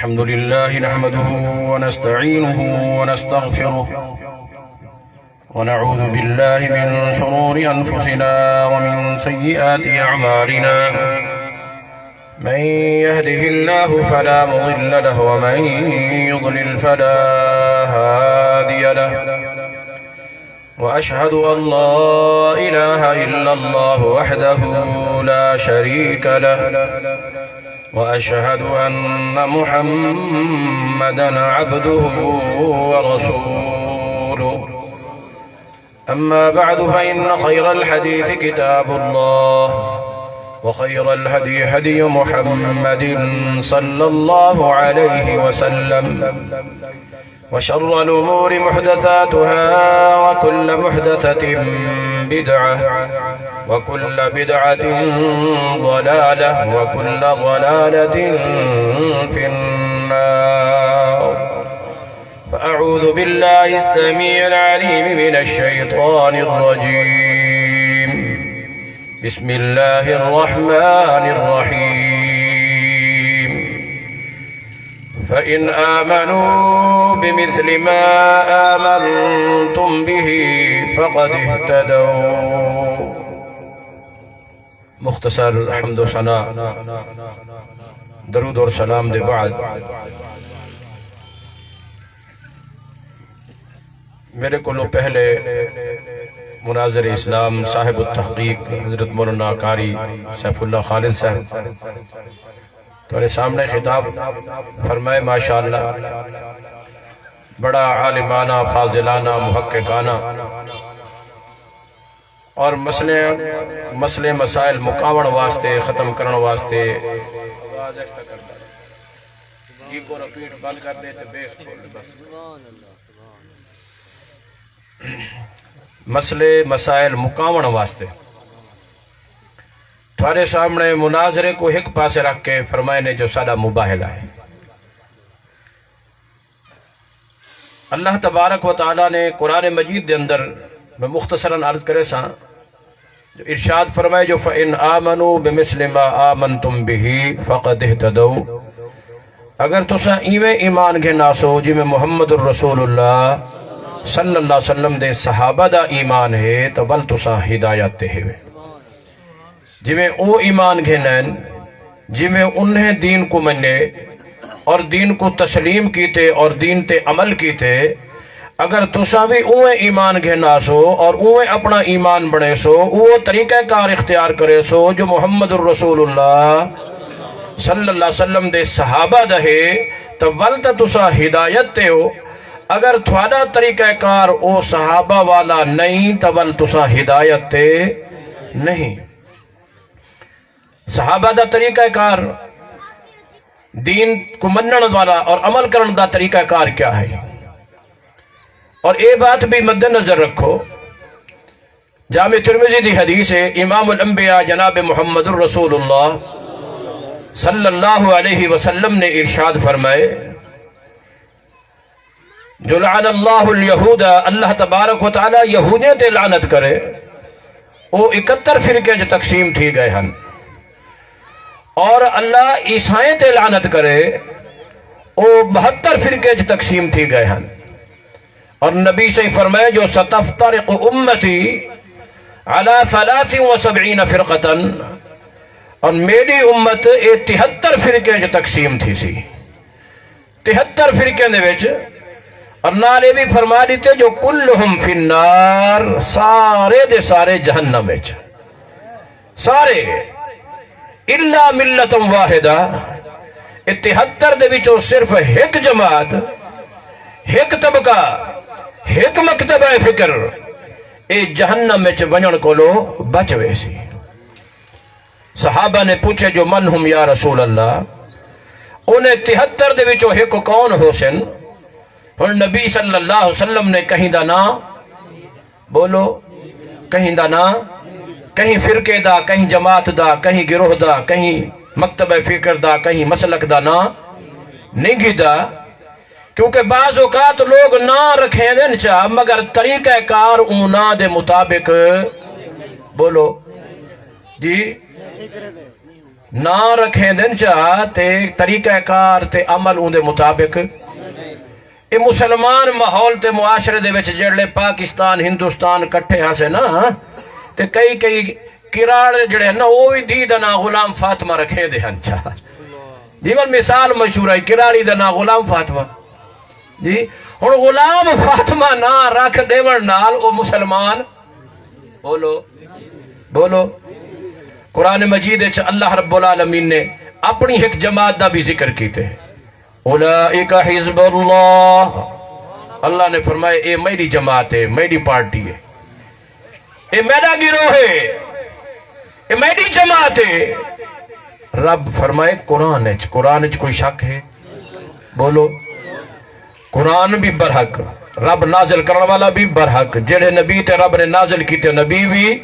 الحمد لله نحمده ونستعينه ونستغفره ونعوذ بالله من شرور أنفسنا ومن سيئات أعمالنا من يهده الله فلا مضل له ومن يضلل فلا هادي له وأشهد أن لا إله إلا الله وحده لا شريك له وأشهد أن محمدًا عبده ورسوله أما بعد فإن خير الحديث كتاب الله وخير الهدي هدي محمد صلى الله عليه وسلم وشر الأمور محدثاتها وكل محدثة بدعة وكل بدعة ضلالة وكل ضلالة في النار فأعوذ بالله السميع العليم من الشيطان الرجيم بسم الله الرحمن الرحيم فإن آمنوا بمثل ما آمنتم به فقد اهتدوا. مختصر حمد و ثنا درود اور سلام دے بعد میرے کو پہلے مناظر اسلام صاحب التحقیق حضرت مولانا قاری سیف اللہ خالد صاحب تمہارے سامنے خطاب فرمائے. ماشاءاللہ بڑا عالمانہ فاضلانہ محققانہ اور مسئلے مسائل مکاون واسطے ختم کرن واسطے مسئلے مسائل مکاون واسطے تھوڑے سامنے مناظرے کو ایک پاسے رکھ کے فرمائے نے جو سادہ مباہلہ ہے. اللہ تبارک و تعالیٰ نے قرآن مجید دے اندر میں مختصراً عرض کرے ساں جو ارشاد فرمائے جو فَإِنْ آمَنُوا بِمِثْلِ مَا آمَنْتُمْ بِهِ فَقَدْ اهْتَدَوْا. اگر تساں ایویں ایمان گھے ناسو جی میں محمد الرسول اللہ صلی اللہ علیہ وسلم دے صحابہ دا ایمان ہے تو بل تساں ہدایت تے ہوئے. جی میں او ایمان گھے نین جی میں انہیں دین کو منے اور دین کو تسلیم کیتے اور دین تے عمل کیتے. اگر تساں بھی اوے ایمان گھنا سو اور اوے اپنا ایمان بڑھے سو وہ طریقہ کار اختیار کرے سو جو محمد الرسول اللہ صلی اللہ علیہ وسلم دے صحابہ دہے تو ولتا تساں ہدایت تے ہو. اگر تھوڑا طریقہ کار او صحابہ والا نہیں تو ول تساں ہدایت تے نہیں. صحابہ دا طریقہ کار دین کو منن والا اور عمل کرن دا طریقہ کار کیا ہے. اور اے بات بھی مد نظر رکھو جامع ترمذی دی حدیث ہے امام الانبیاء جناب محمد الرسول اللہ صلی اللہ علیہ وسلم نے ارشاد فرمائے جو لعن اللہ الیہود اللہ تبارک و تعالی یہودیوں تے لعنت کرے وہ 71 فرقے جو تقسیم تھی گئے ہن اور اللہ عیسائیں تے لعنت کرے وہ 72 فرقے جو تقسیم تھی گئے ہن. اور نبی سے فرمائے جو ستفترق امتی علی 73 فرقتن اور میری امت 73 فرقے جو تقسیم تھی سی 73 فرقے دے وچ اور نالے بھی فرما دیتے جو کلہم فی النار سارے دے سارے جہنم وچ سارے الا ملت واحدہ 73 دے وچوں صرف ایک جماعت ایک طبقہ ایک مکتبہ فکر اے جہنم میں ونجن کو لو بچ ویسی. صحابہ نے پوچھے جو من ہم یا رسول اللہ انہیں 73 دے وچوں ایک کون ہو سن. اور نبی صلی اللہ علیہ وسلم نے کہیں دا نا بولو کہیں دا نا کہیں فرقے دا کہیں جماعت دا کہیں گروہ دا کہیں مکتبہ فکر دا کہیں مسلک دا نا نہیں گیدا. کیونکہ بعض اوقات لوگ نہ رکھیں دن چاہ مگر طریقہ کار اونا دے مطابق بولو جی نہ رکھیں دن چاہ تے طریقہ کار تے عمل اون دے مطابق یہ مسلمان ماحول تے معاشرے دے وچ جڑے پاکستان ہندوستان کٹھے ہاسے نا تے کئی کراڑ جڑے ہیں نا وہ بھی دی دا نا غلام فاطمہ رکھیں دے ہن چاہ جیون مثال مشہور ہے کراڑی دا نا غلام فاطمہ جی ہن غلام فاطمہ نا رکھ دیون نال او مسلمان بولو قرآن مجید وچ اللہ رب العالمین نے اپنی ایک جماعت دا بھی ذکر کیتے اولئک حزب اللہ اللہ نے فرمایا اے میری جماعت ہے میری پارٹی ہے اے میرا گروہ ہے اے میری جماعت ہے رب فرمائے قرآن کوئی شک ہے بولو قرآن بھی برحق رب نازل کرنے والا بھی برحق جڑے نبی تے رب نے نازل کیتے نبی بھی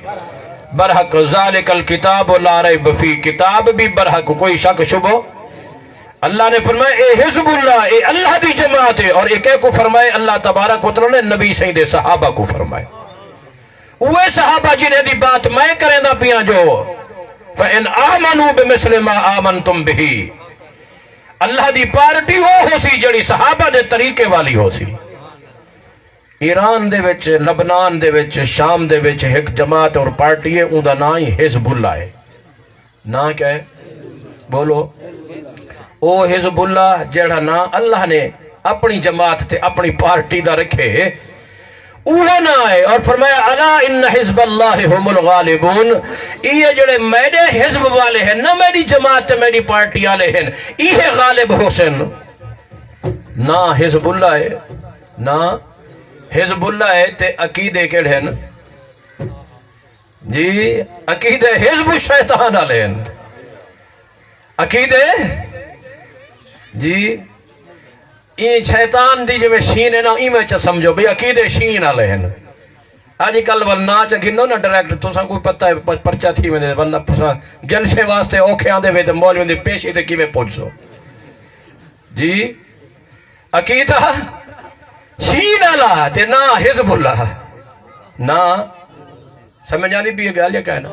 برحق ذالک الکتاب لا ریب فی کتاب بھی برحق کوئی شک شبہ اللہ نے فرمایا اے حزب اللہ اے اللہ دی جماعت ہے اور ایک کو فرمائے اللہ تبارک و تعالی نے نبی سید صحابہ کو فرمائے وہ صحابہ جنہیں دی بات میں کریں دا پیاں جو فَإِنْ آمَنُوا بِمِثْلِ مَا آمَنْتُمْ بِهِ اللہ دی پارٹی وہ ہو سی جڑی صحابہ دے طریقے والی ہو سی ایران دے وچ لبنان دے وچ شام دے وچ ایک جماعت اور پارٹی ہے اون دا نا ہی حزب اللہ ہے نا کیا ہے بولو او حزب اللہ جڑا نا اللہ نے اپنی جماعت تے اپنی پارٹی دا رکھے اوہ نہ آئے اور فرمایا الا ان حزب اللہ ہم الغالبون یہ جڑے میرے حزب والے ہیں نہ میری جماعت میری پارٹی والے ہیں یہ غالب حسین نہ حزب اللہ ہے نہ حزب اللہ ہے تے عقیدے کیڑے ہیں جی عقیدے حزب الشیطان والے ہیں عقیدے جی این شیطان دی جو شین ہے نا این میں چا سمجھو بھی عقیدے شین آلے ہیں آجی کل ورنہ چا گنو نا ڈائریکٹ تو ساں کوئی پتہ ہے پرچہ تھی میں دے ورنہ جلسے واسطے اوکھے آن دے وے دے مولوی دے پیشی دے کی میں پوچھ سو جی عقیدہ شین آلہ تے نا حزب اللہ نا سمجھ آنی بھی یہ گال یا کہنا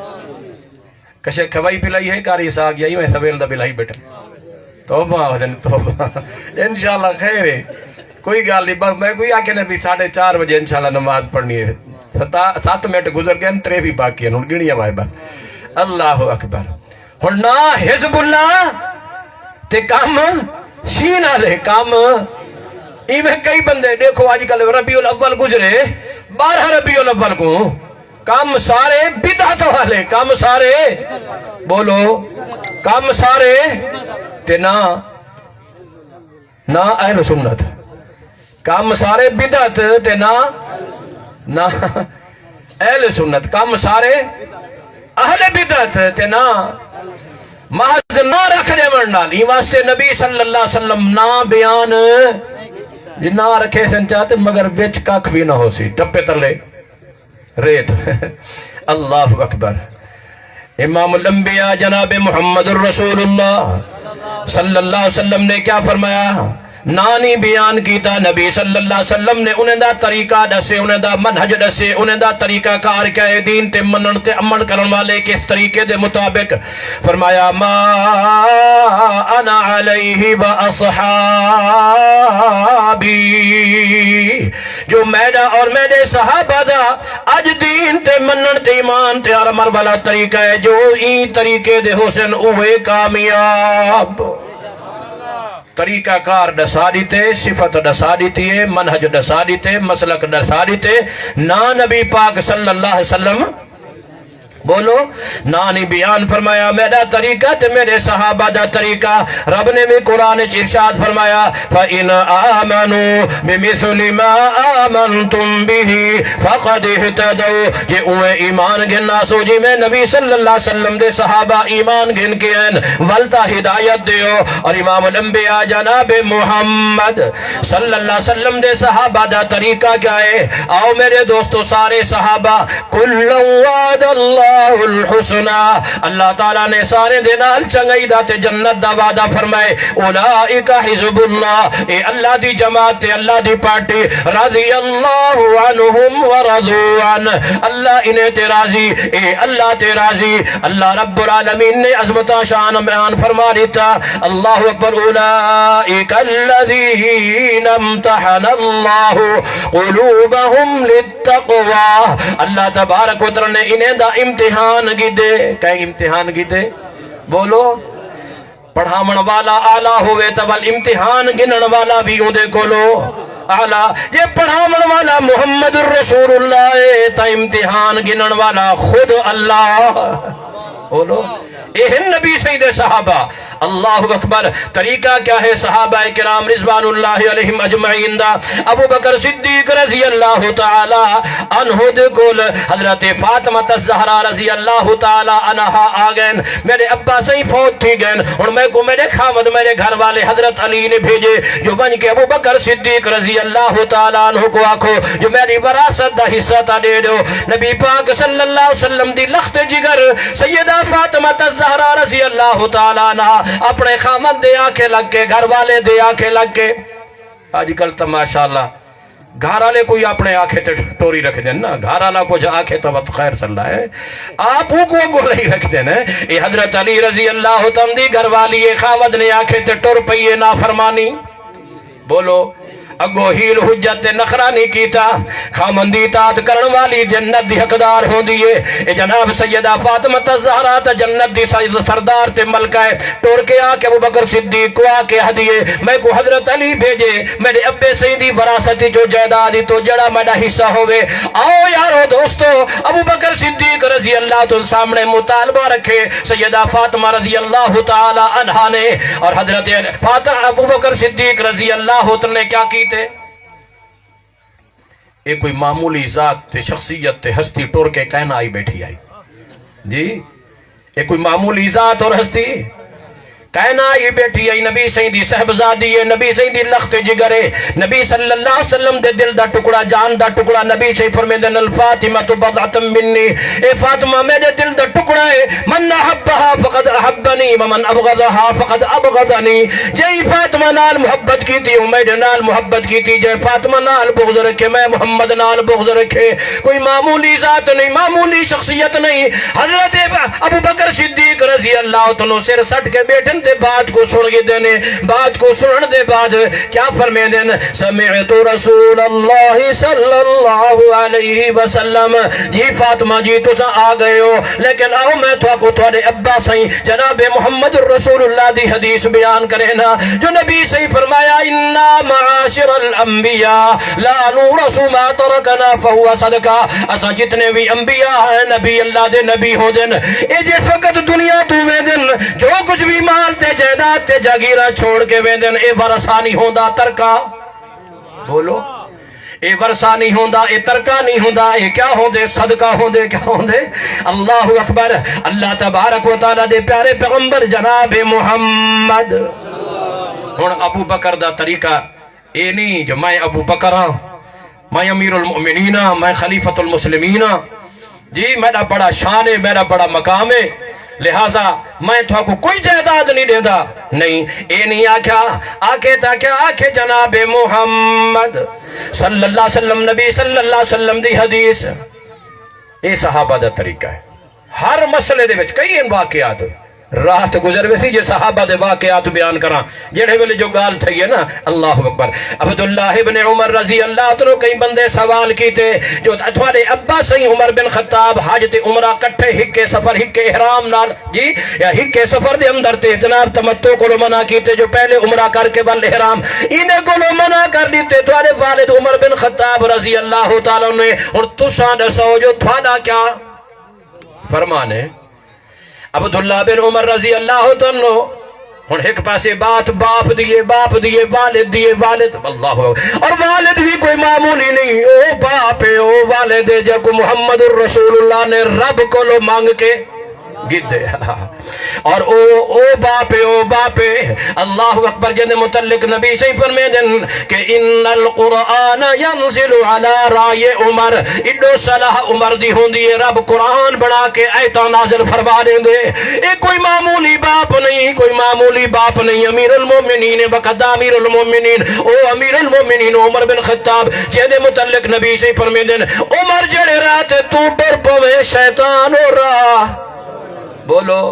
کشے کھوائی پلائی ہے کاری ساگ یہی میں سویل دا بلائی بیٹھا توبہ ہوجن توبہ انشاءاللہ خیر ہے کوئی گال نہیں بس میں کوئی آکے نبی 4:30 بجے انشاءاللہ نماز پڑھنی ہے 7 منٹ گزر گئے 3 بھی باقی ہیں ان گنی ہمارے بس اللہ اکبر اور نا حزب اللہ تے کام شین آلے کام ایویں کئی بندے دیکھو آج کل ربیع الاول گزرے 12 ربیع الاول کو کام سارے بدعت والے کام سارے بولو کام سارے تے نا اہل سنت کام سارے بدعت تے نا اہل سنت کام سارے اہل بدعت تے نا محض نہ رکھنے ورنال ہی واسطے نبی صلی اللہ علیہ وسلم نا بیان جنہ رکھے سن چاہتے مگر بیچ کاک بھی نہ ہو سی ٹپے تلے ریت اللہ اکبر امام الانبیاء جناب محمد الرسول اللہ صلی اللہ علیہ وسلم نے کیا فرمایا نانی بیان کیتا نبی صلی اللہ علیہ وسلم نے انہیں دا طریقہ دسے انہیں دا منہج دسے انہیں دا طریقہ کار کیا ہے دین تے منن تے عمل کرن والے کس طریقے دے مطابق فرمایا ما انا علیہ و اصحابی جو میرا اور میرے صحابہ دا اج دین تے منن تے ایمان تے عمل والا طریقہ ہے جو این طریقے دے حسن اوے کامیاب طریقہ کار دسا دیتے صفت دسا دیتی ہے منہج دسا دیتے مسلک دسا دیتے نا نبی پاک صلی اللہ علیہ وسلم بولو نانی بیان فرمایا میرا طریقہ تے میرے صحابہ دا طریقہ رب نے بھی قرآن ارشاد فرمایا فَإِنْ آمَنُوا بِمِثْلِ مَا آمَنْتُمْ بِهِ فَقَدْ اهْتَدَوْا یہ اوہ ایمان گننا سو جی میں نبی صلی اللہ علیہ وسلم دے صحابہ ایمان گن کے ہیں ولتا ہدایت دیو اور امام الانبیاء جناب محمد صلی اللہ علیہ وسلم دے صحابہ دا طریقہ کیا ہے آؤ میرے دوستو سارے صحابہ کُلًّا وعد اللہ اللہ الحسنى اللہ تعالیٰ نے سارے دے نال چنگائی دا تے جنت دا وعدہ فرمائے اولئک حزب اللہ اے اللہ دی جماعت تے اللہ دی پارٹی رضی اللہ عنہم ورضوا عنہ اللہ انہیں تے راضی اے اللہ تے راضی اللہ رب العالمین نے عظمتہ شان بیان فرما دیتا اللہ اکبر اولئک الذین امتحن اللہ قلوبہم للتقوی اللہ تبارک و تعالی نے انہیں دا امتحان کی دے کہیں امتحان کی دے بولو پڑھامن والا آلہ ہوئے تبال امتحان گنن والا بھی ہوں دے کولو آلہ یہ پڑھامن والا محمد الرسول اللہ تا امتحان گنن والا خود اللہ بولو اہن نبی سید صحابہ اللہ اکبر طریقہ کیا ہے صحابہ کرام رضوان اللہ علیہم اجمعین دا ابو بکر صدیق رضی اللہ تعالی عنہ دے کول حضرت فاطمہ الزہرا رضی اللہ تعالی عنہ آگئن میرے ابا سے ہی فوت تھی گئن اور میں کو میرے خامد میرے گھر والے حضرت علی نے بھیجے جو بن کے ابو بکر صدیق رضی اللہ تعالی عنہ کو آکھو جو میری وراثت دا حصہ تا دے دو نبی پاک صلی اللہ علیہ وسلم دی لخت جگر سیدہ فاطمہ الزہرا رضی اللہ تعالی عنہ اپنے خامد دے آنکھیں لگ کے گھر والے دے آنکھیں لگ کے آج کل تو ماشاءاللہ گھر والے کوئی اپنے آنکھیں ٹوری رکھ دیں نا گھر والا کو جو آنکھیں تو خیر صلی اللہ ہے آپ کو گولے ہی رکھ دیں اے حضرت علی رضی اللہ تعالی گھر والی خامد نے آنکھیں تے ٹور پئیے نافرمانی بولو اگو ہیل حجت نخرانی کیتا خامندی اطاعت کرن والی جنت دی حقدار ہوں دیئے اے جناب سیدہ فاطمہ الزہرا تا جنت دی سردار تے ملکہ ہے ٹور کے آکے ابو بکر صدیق کو آکے ہدیے میں کو حضرت علی بھیجے میرے ابے سیدی وراثتی جو جائیدادی تو جڑا میرا حصہ ہوئے آؤ یارو دوستو ابو بکر صدیق رضی اللہ تعالی سامنے مطالبہ رکھے سیدہ فاطمہ رضی اللہ تعالی عنہ نے اور حضرت فاطمہ ابو بکر صدیق رضی اللہ تعالی نے کیا کی تھے ایک کوئی معمولی ذات تے شخصیت تے ہستی ٹور کے کہنا آئی بیٹھی آئی جی ایک کوئی معمولی ذات اور ہستی کہنا آئی بیٹھی آئی نبی سیدی صحبزادی ہے نبی سیدی لخت جگرے نبی صلی اللہ علیہ وسلم دے دل دا ٹکڑا جان دا ٹکڑا نبی سے فرمیدن الفاطمہ تو بضعتم منی اے فاطمہ میرے دل دا ٹکڑا ہے من احبها فقد احبنی ومن ابغضها فقد ابغضنی جے فاطمہ نال محبت کی تھی میرے نال محبت کی تھی جے فاطمہ نال بغض رکھے میں محمد نال بغض رکھے کوئی معمولی ذات نہیں معمولی شخصیت نہیں حضرت ابو بکر صدیق رضی اللہ تعالی سر سٹ کے بیٹھے تے بات کو سن کے دینے بات کو سنن دے بعد کیا فرمے دین سمعت رسول اللہ صلی اللہ علیہ وسلم جی فاطمہ جی تسا آ گئے ہو لیکن آؤ میں تو تھوڑے ابا سائیں جناب محمد رسول اللہ دی حدیث بیان کرے نا جو نبی سے فرمایا انا معاشر الانبیاء لا نورث ما ترکنا فهو صدقہ اسا جتنے بھی انبیاء ہیں نبی اللہ دے نبی ہو دن اے جس وقت دنیا تو میں دن جو کچھ بھی مال تے جائیداد تے جاگیرہ چھوڑ کے ویندن اے ورثہ نہیں ہوندا ترکا بولو اے ورثہ نہیں ہوندا اے ترکا نہیں ہوندا اے کیا ہوندے صدقہ ہوندے کیا ہوندے اللہ اکبر اللہ تبارک و تعالی دے پیارے پیغمبر جناب محمد ہن ابو بکر دا طریقہ اے نہیں جو میں ابو بکر ہاں میں امیر المؤمنین ہاں میں خلیفۃ المسلمین ہاں جی میرا بڑا شان ہے میرا بڑا مقام ہے لہٰذا میں تو کو کوئی جائیداد نہیں دیتا نہیں اے نہیں آکھا آکھے تا کیا آکھے جناب محمد صلی اللہ علیہ وسلم نبی صلی اللہ علیہ وسلم دی حدیث اے صحابہ دا طریقہ ہے ہر مسئلے دے وچ کئی واقعات رات گزر ویسی جو صحابہ دے واقعات بیان کراں جڑے ویلے جو گال تھی ہے نا اللہ اکبر عبداللہ ابن عمر رضی اللہ عنہ کئی بندے سوال کیتے جو تھوڑے ابا سی عمر بن خطاب حج تے عمرہ کٹھے ہکے سفر ہکے احرام نال جی یا ہکے سفر دے اندر تے جناب تمتع کو منع کیتے جو پہلے عمرہ کر کے بل احرام انہیں کو منع کر دیتے تھوڑے والد عمر بن خطاب رضی اللہ تعالیٰ نے اور تساں دسو جو تھوڑا کیا فرمانے عبداللہ بن عمر رضی اللہ عنہ ہن ایک پاسے بات باپ دیے والد دیے والد اللہ اور والد بھی کوئی معمولی نہیں او باپ ہے او والد ہے جو محمد الرسول اللہ نے رب کو لو مانگ کے گدے اور او باپے اللہ اکبر جن متعلق نبی صحیح فرمے دن کہ ان القرآن ینزل علی رائے عمر اڈو صلاح عمر دی ہوندی ہے رب قرآن بنا کے ایتاں نازل فرما دیں دے اے کوئی معمولی باپ نہیں امیر المومنین بقدہ امیر المومنین او امیر المومنین عمر بن خطاب جن متعلق نبی صحیح فرمے دن عمر جڑے رات تو پر پوے شیطان ہو رہا بولو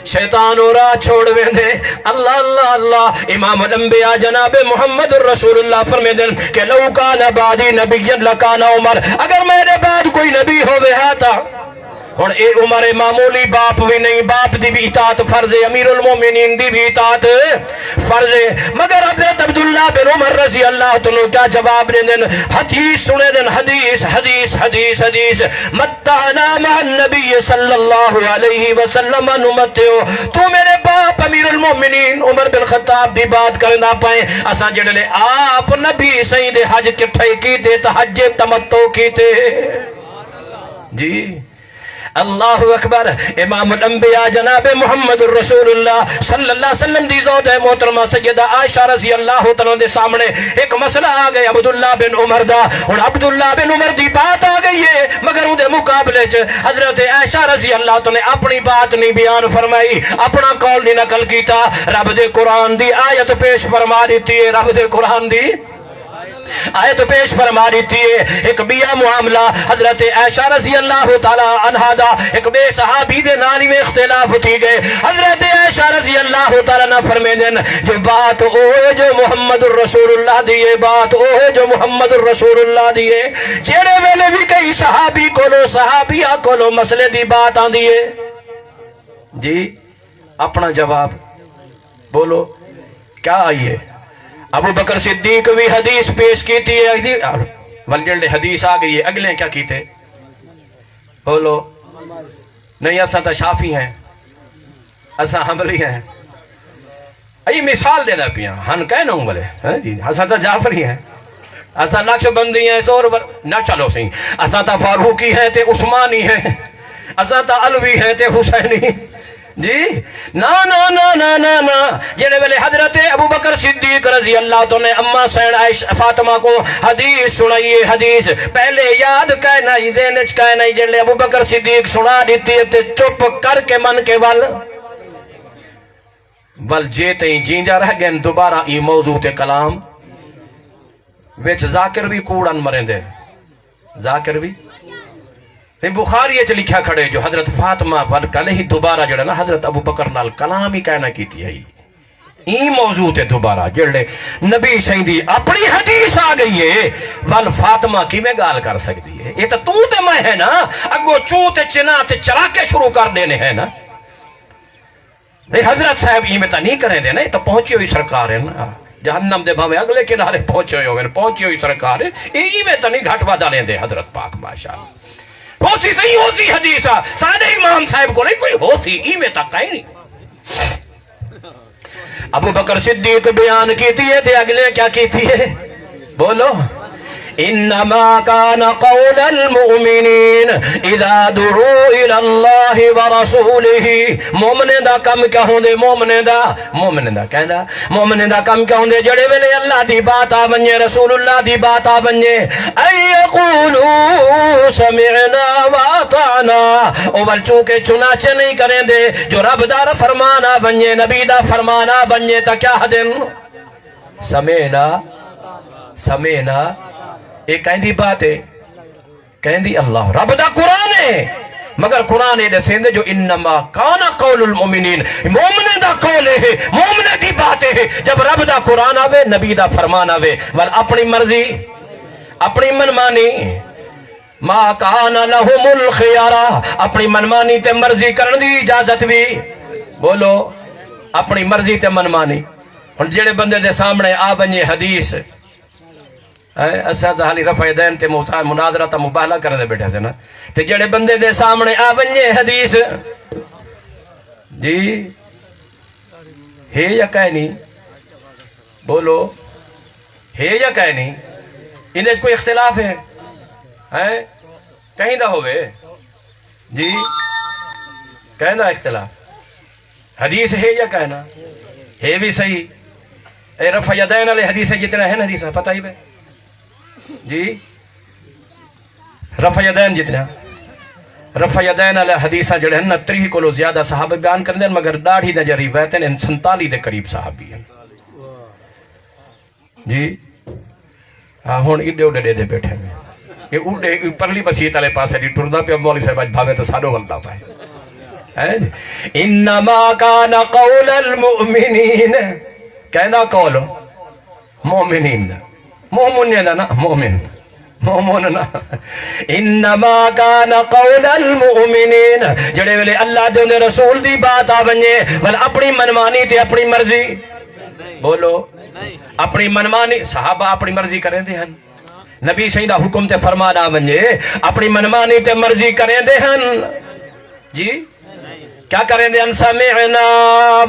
شیطان اور راہ چھوڑ ویندے اللہ اللہ اللہ امام الانبیاء جناب محمد الرسول اللہ فرمے دن کہ لو کان بعدی نبی لکان عمر اگر میرے بعد کوئی نبی ہوئے ہاتا اور اے عمر معمولی باپ بھی نہیں باپ دی بھی اطاعت فرض ہے امیر المومنین دی بھی اطاعت فرض ہے مگر حضرت عبداللہ بن عمر رضی اللہ تعالیٰ کیا جواب دیں دن حدیث سنے دن حدیث متعنا مع النبی صلی اللہ علیہ وسلم نمتعو تو میرے باپ امیر المومنین عمر بن خطاب دی بات کرنا پائیں اساں جڑے آپ نبی سید حج کٹھائی کیتے تحج تمتو کیتے جی اللہ اکبر امام الانبیاء جناب محمد الرسول اللہ صلی اللہ علیہ وسلم دی زوجہ محترمہ سیدہ عائشہ رضی اللہ تعالیٰ دے سامنے ایک مسئلہ آ گیا عبداللہ بن عمر دا اور عبداللہ بن عمر دی بات آ گئی ہے مگر ان دے مقابلے حضرت عائشہ رضی اللہ تعالیٰ نے اپنی بات نہیں بیان فرمائی اپنا قول نہیں نقل کیتا رب دے قرآن دی آیت پیش فرما دیتی ہے رب دے قرآن دی آیت پیش فرما دیتی ہے ایک بیا معاملہ حضرت عائشہ رضی اللہ تعالیٰ عنہ دا ایک بے صحابی دے نانی میں اختلاف تھی گئے حضرت عائشہ رضی اللہ تعالیٰ نہ فرمے دن جو بات اوہ جو محمد الرسول اللہ دیئے بات اوہ جو محمد الرسول اللہ دیئے جیڑے ویلے بھی کئی صحابی کولو صحابیہ کولو مسئلے دی بات آن دیئے جی اپنا جواب بولو کیا آئیے ابو بکر صدیق بھی حدیث پیش کیتی ہے والجلد حدیث آ گئی ہے اگلے کیا کیتے بولو نہیں اساں تا شافی ہیں اساں حنبلی ہیں ای مثال دینا پیا ہن کہنا ہوں بلے جی اساں تا جعفری ہیں اساں نقش بندی ہیں سور نہ چلو سی اساں تا فاروقی ہیں تے عثمانی ہیں اساں تا علوی ہیں تے حسینی جی نا نا نا نا نا نا جنہیں ویلے حضرت ابو بکر صدیق رضی اللہ تو نے اماں سین عائشہ فاطمہ کو حدیث سنائیے حدیث پہلے یاد کہنا ہی ذہنچ کہنا ہی جنہیں ابو بکر صدیق سنا دیتی ہے چپ کر کے من کے ول جیتے ہی جینجا رہ گئے دوبارہ ای موضوع تے کلام ویچ ذاکر بھی کوڑن مریں دے ذاکر بھی بخاری یہ لکھا کھڑے جو حضرت فاطمہ کل ہی دوبارہ جڑا نا حضرت ابو بکر نال کلام ہی کہنا کیتی ہے این موضوع تے دوبارہ جڑے نبی سیندی اپنی حدیث آ گئی ہے ول فاطمہ کی میں گال کر سکتی ہے یہ تو تے میں ہے نا اگو چوں تے چنا تے چرا کے شروع کر دینے ہیں نا حضرت صاحب یہ میں تا نہیں کریں دے نا یہ تو پہنچی ہوئی سرکار ہے نا جہنم دے بھاوے اگلے کنارے پہنچی ہوئی سرکار ہے یہ میں تا نہیں گھٹ ودا لیں دے حضرت پاک ماشاءاللہ ہوسی صحیح ہوسی حدیثہ سارے امام صاحب کو نہیں کوئی ہوسی ای میں تک کہیں نہیں ابو بکر صدیق بیان کیتی ہے تھے اگلے کیا کیتی ہے بولو انما كان قول المؤمنین اذا دعوا الى اللہ ورسولہ مومن دا کم کیا ہوں دے مومن دا کہندا مومن دا کم کیا ہوں دے جڑے ویلے اللہ دی بات آ بنجے رسول اللہ دی بات آ بنجے ای یقولوا سمعنا واطعنا او بل چونکہ چنانچہ نہیں کریں دے جو رب دار فرمانا بنجے نبی دا فرمانا بنجے تا کیا دن سمینا ایک کہندی بات ہے کہندی اللہ رب دا قرآن ہے مگر قرآن ہے دسیندے جو انما کان قول المؤمنین مومن دا قول ہے مومن دی بات ہے جب رب دا قرآن آوے نبی دا فرمان آوے ول اپنی مرضی اپنی منمانی ما کان لہم الخیارہ اپنی منمانی تے مرضی کرن دی اجازت بھی بولو اپنی مرضی تے منمانی اور جڑے بندے دے سامنے آ بنجے حدیث اسا حالی رفع دین تے مناظرہ تا مباہلہ کرنے بیٹھے تھے نا تے جڑے بندے دے سامنے آ بنجے حدیث جی ہے یا کہہ نہیں بولو ہے یا کہہ نہیں انہیں کوئی اختلاف ہے کہیں دا ہوئے جی کہنا اختلاف حدیث ہے یا کہنا ہے بھی صحیح. اے رفع یدین والے حدیث جتنا ہے نا حدیث پتہ ہی بھائی جی رفع یدین جتنا رفع یدین والے حدیث جڑے ہیں نا 30 کو زیادہ صحابہ بیان کرتے ہیں مگر ڈاڑھی دے جری روایتیں 47 دے قریب صحابی ہیں جی. ہاں ہن ایڈے اڈے دے بیٹھے میں یہ اڈے پرلی مسیت والے پاسے دی ٹردا پیا مولوی صاحب اج بھاوے تو ساڈو ولدا پائے. انما کان قول المؤمنین کہنا قول مومنین مومن نا مومن مومن نا انما کان قول المؤمنین جڑے ویلے اللہ دے رسول دی بات آ ونجے ول اپنی منمانی تے اپنی مرضی بولو اپنی منمانی صحابہ اپنی مرضی کریں دے ہن نبی سیدہ حکم تے فرمان آ ونجے اپنی منمانی تے مرضی کریں دے ہن جی کیا کریں دے ہن سمعنا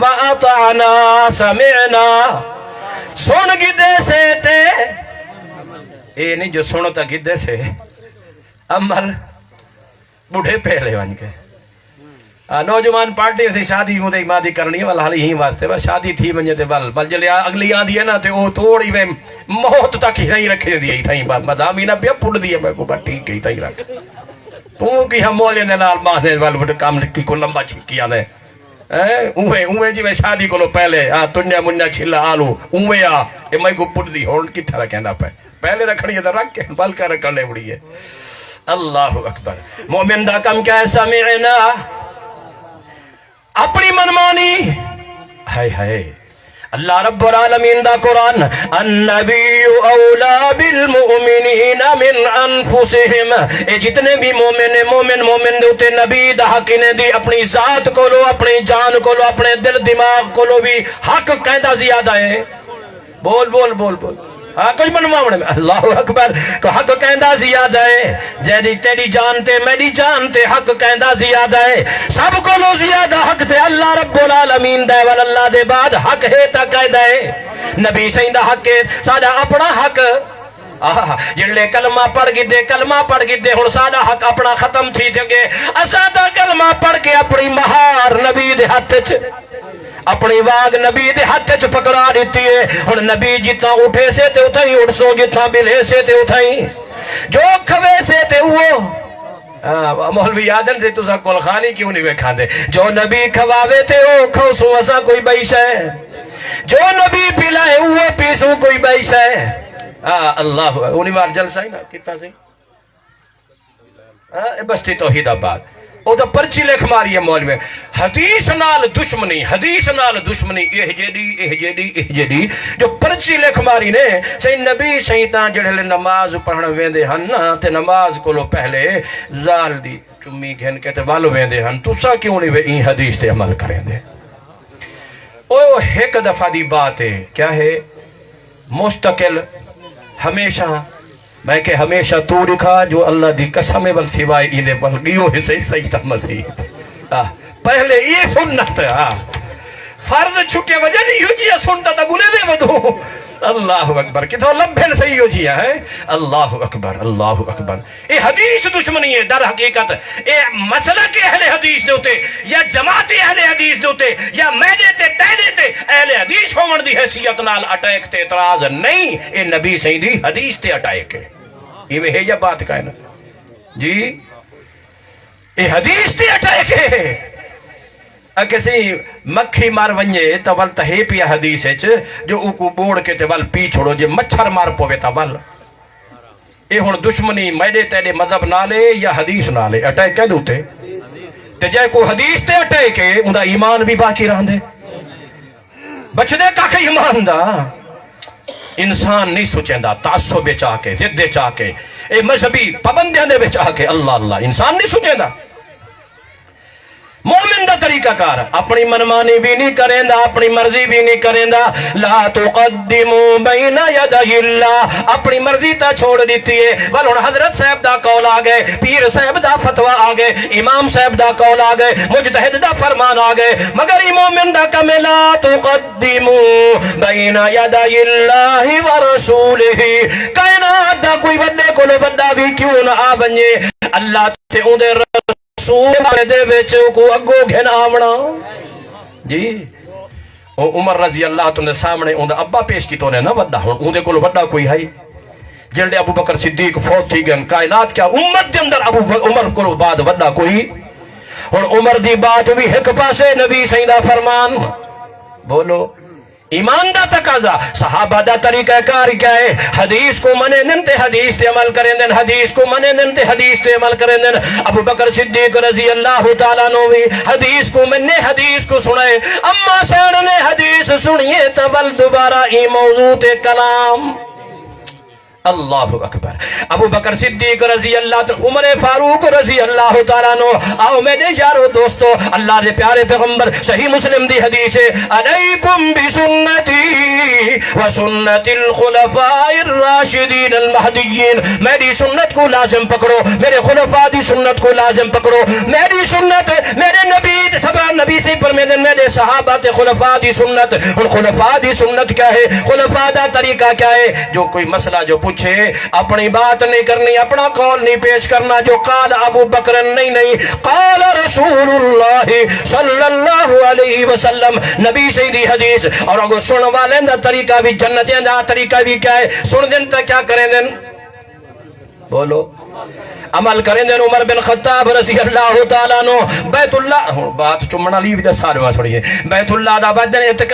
و اطعنا سمعنا سن گدے سے تے اے نہیں جو سنو تا گدے سے عمل بڑھے پہلے ون کے نوجوان پارٹی سے شادی ہوتے مادی کرنی ہے والا حالی ہی واسطے بس شادی تھی منجے تے بل جلے اگلی آن دی ہے نا تے او تھوڑی میں موت تک ہی نہیں رکھے دی تھیں مدامی نہ پیا پھڑ دی ہے میں کو بات ٹھیک ہی تھیں رکھ تو کی ہم مولے نے نال مانے وال کام کی کو لمبا چھکی آنے اوے اوے جی میں شادی کو پہلے تنیا منیا چھلا آلو اوے اے میں کو پھڑ دی ہون کی طرح کہندا پہلے رکھنی ہے تو رکھ کے بل کر رکھنے بڑی ہے. اللہ اکبر. مومن دا کم کیا ہے سمعنا اپنی منمانی ہائے ہائے. اللہ رب العالمین دا قرآن النبی اولا بالمؤمنین من انفسہم اے جتنے بھی مومن دوتے نبی دا حق نے دی اپنی ذات کو لو اپنی جان کو لو اپنے دل دماغ کو لو بھی حق کہندہ زیادہ ہے. بول بول بول بول ہاں کچھ منواؤں میں اللہ اکبر کو حق کہندہ زیادہ ہے جیدی تیری جانتے میری جانتے حق کہندہ زیادہ ہے سب کو لو زیادہ حق تے اللہ رب العالمین دے والاللہ دے بعد حق ہے تا قیدہ ہے نبی سیندہ حق ہے سادہ اپنا حق جلے کلمہ پڑھ گی دے ہن سادہ حق اپنا ختم تھی تھے اسادہ کلمہ پڑھ کے اپنی مہار نبی دے ہاتھ اپنی واگ نبی دے ہاتھ چ پکڑا دیتی ہے ہن نبی جتنا اٹھے سے تے اتھائی اٹھ سو جتنا بلے سے تے اتھائی جو کھوے سے تے وہ مولوی یادن سے تسا کول خانی کیوں نہیں ویکھاں دے جو نبی کھواوے تے او کھو سو اسا کوئی بیش ہے جو نبی پلائے وہ پیسو کوئی بیش ہے اللہ انہی بار جلسہ ہی نا کتنا سے بستی توحید آباد او تو پرچی لکھ ماری ہے مولوی حدیث نال دشمنی احجیدی جو پرچی لکھ ماری نے سی نبی سیتاں جڑے نماز پڑھن ویندے ہن تے نماز کو لو پہلے زال دی چمی گھن کے تے والو ویندے ہن تسا کیوں نہیں این حدیث تے عمل کریں دے. او ایک دفعہ دی بات ہے کیا ہے مستقل ہمیشہ میں کہ ہمیشہ تو رکھا جو اللہ دی قسم بل سوائے اینے بل گیو ہے صحیح تا مسیح پہلے یہ سنت فرض چھٹے وجہ نہیں ہو جیا سنتا تا گلے دے بدو اللہ اکبر کتھو لبھن صحیح ہو جیا ہے اللہ اکبر. اے حدیث دشمنی ہے در حقیقت اے مسئلہ کے اہل حدیث دوتے یا جماعت اہل حدیث دوتے یا میدے تے تیدے تے اہل حدیث ہومن دی حیثیت نال اٹیک تے اعتراض نہیں اے نبی سیدی حدیث تے اٹیک ہے یہ ہے یا بات کہنا جی اے حدیث تے اٹیک ہے کسی مکھی مار ونجے تا ول تہے پیا حدیث ہے جو اوکو بوڑ کے تے ول پی چھوڑو جے مچھر مار پوے تا ول اے ہن دشمنی میدے تیرے مذہب نالے یا حدیث نالے اٹیک کہہ دوتے تے جائے کو حدیث تے اٹیک ہے اندہ ایمان بھی باقی رہن دے بچ دے کا کہ ایمان دا انسان نہیں سوچیں دا تعصب بے چاہ کے زد چاہ کے اے مذہبی پابندیاں دے بے چاہ کے اللہ انسان نہیں سوچیں دا مومن دا طریقہ کار اپنی منمانی بھی نہیں کریں دا اپنی مرضی بھی نہیں کریں دا لا تقدموا بین یدی اللہ اپنی مرضی تا چھوڑ دیتی ہے ولون حضرت صاحب دا قول آگئے پیر صاحب دا فتوہ آگئے امام صاحب دا قول آگئے مجتہد دا فرمان آگئے مگر مومن دا کم لا تقدموا بین یدی اللہ ورسولہ کائنات دا کوئی بندے کو بندہ بھی کیوں نہ آ بنجے اللہ تے اندر سونے دے وچ کو اگو گھن آونا جی عمر رضی اللہ تو نے سامنے اون دا ابا پیش کی تو نے نہ وڈا ہن اون دے کول وڈا کوئی ہے جلدے ابو بکر صدیق فوت تھی گئے کائنات کیا امت دے اندر عمر کو بعد وڈا کوئی ہن عمر دی بات بھی ایک پاسے نبی سائیں دا فرمان بولو ایمان دا تقاضا صحابہ دا طریقہ کار کیا ہے حدیث کو منے ننتے حدیث تے عمل کریں دن حدیث کو منے ننتے حدیث تے عمل کریں دن ابو بکر صدیق رضی اللہ تعالیٰ نوی حدیث کو منے حدیث کو سنائے اما سین نے حدیث سنیے تول دوبارہ ای موضوع تے کلام اللہ اکبر ابو بکر صدیق رضی اللہ تعالیٰ عمر فاروق رضی اللہ تعالیٰ نو آؤ میرے یارو دوستو اللہ دے پیارے پیغمبر صحیح مسلم دی حدیث ہے علیکم بسنتی وسنت الخلفاء الراشدین المہدیین میری سنت کو لازم پکڑو میرے خلفاء دی سنت کو لازم پکڑو میری سنت میرے نبی سبا نبی سے پر میرے صحابہ تے خلفاء دی سنت اور خلفاء دی سنت کیا ہے خلفاء دا طریقہ کیا ہے جو کوئی مسئلہ جو پوچھے اپنی بات نہیں کرنی اپنا قول نہیں پیش کرنا جو قال ابو بکر نہیں قال رسول اللہ صلی اللہ علیہ وسلم نبی سیدی حدیث اور اگر سن والے دا طریقہ بھی جنتیں دا طریقہ بھی کیا ہے سن دن تا کیا کریں دن بولو عمل کریں دن عمر بن خطاب رضی اللہ تعالیٰ نو بیت اللہ بات چمنا لی بھی سارے وہاں چھوڑیے بیت اللہ دا بدن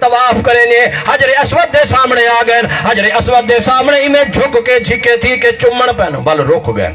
طواف کریں دے حجر اسود دے سامنے آ گئے حجر اسود دے سامنے ہی میں جھک کے جھکے تھی کہ چمن پہنو بل رک گئے